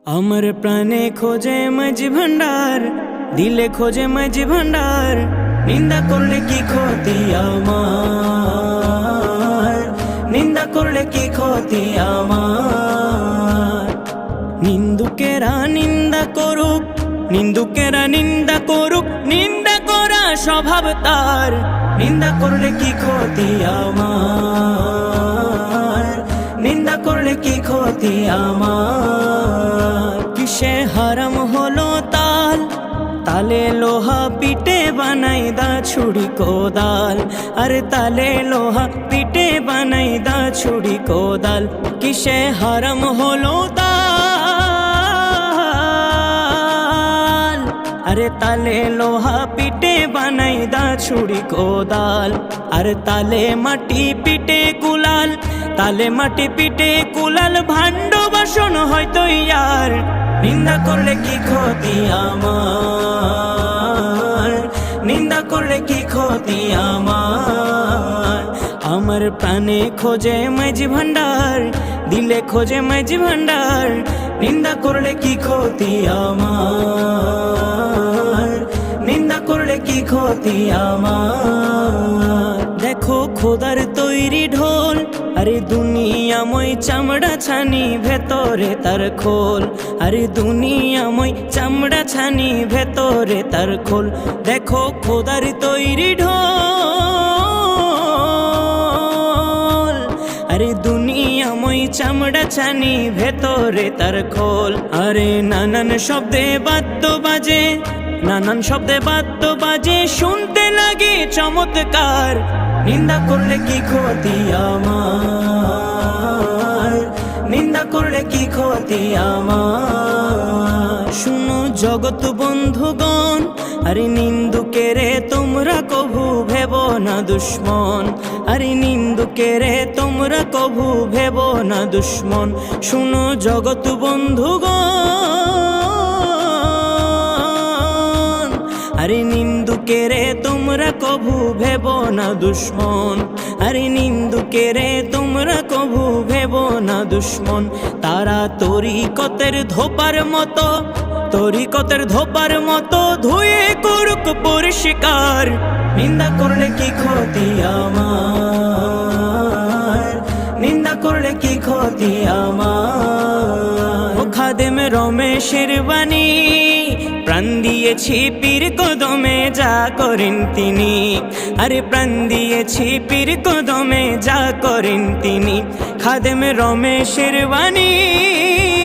আমার প্রাণে খোঁজে মাঝি ভান্ডার, দিলে খোঁজে মাঝি ভান্ডার। নিন্দা করলে কি ক্ষতি আমার, নিন্দা করলে কি ক্ষতি আমার। নিন্দুকেরা নিন্দা করুক, নিন্দুকেরা নিন্দা করুক, নিন্দা করা স্বভাব তার। নিন্দা করলে কি ক্ষতি আমার, নিন্দা করলে কি ক্ষতি আমার। কিসে হারাম হলো তাল, তালে লোহা পিটে বানাই দা ছুরি কোদাল। আরে তালে লোহা পিটে বানাই দা ছুরি কোদাল। কিসে হারাম হলো তাল, আরে তালে লোহা পিটে বানাই দা ছুরি কোদাল। আরে তালে মাটি পিটে কুলাল, তালে মাটি পিটে কুলাল। ভাণ্ড বাসন হয়তো ইয়ার। নিন্দা করলে কি ক্ষতি আমার, নিন্দা করলে কি ক্ষতি আমার। আমার প্রাণে খোঁজে মাঝি ভান্ডার, দিলে খোঁজে মাঝি ভান্ডার। নিন্দা করলে কি ক্ষতি আমার, নিন্দা করলে কি ক্ষতি আমার। দেখো খোদার তৈরি ঢোল, আরে দুনিয়াময় চামড়া ছানি ভেতরে তার খোল। আরে দুনিয়াময় চামড়া ছানি ভেতরে তার খোল। দেখো খোদার তৈরি ঢোল, আরে দুনিয়াময় চামড়া ছানি ভেতরে তার খোল। আরে নানান শব্দে বাদ্য বাজে, নানান শব্দে বাদ্য বাজে, শুনতে লাগে চমৎকার। নিন্দা করলে কি ক্ষতি আমার, নিন্দা করলে কি ক্ষতি আমার। শুনো জগৎ বন্ধুগণ, আরে নিন্দুকেরে তোমরা কভু ভেব না দুশ্মন। আরে নিন্দুকেরে তোমরা কভু ভেব না দুশ্মন। শুনো জগৎ বন্ধুগণ, আরে নিন্দুকেরে তোমরা কভু ভেব না দুশ্মন। আরে নিন্দুকেরে তোমরা কভু ভেব না দুশ্মন। তারা তরিকতের ধোপার মতো, তরিকতের ধোপার মতো ধুয়ে করুক পরিষ্কার। নিন্দা করলে কি ক্ষতি আমার, নিন্দা করলে কি ক্ষতি আমার। ও খাদেম রমেশের বাণী, প্রাণ দিয়েছি পীর কদমে যা করেন তিনি। আরে প্রাণ দিয়েছি পীর কদমে যা করেন তিনি। খাদেম রমেশের বাণী,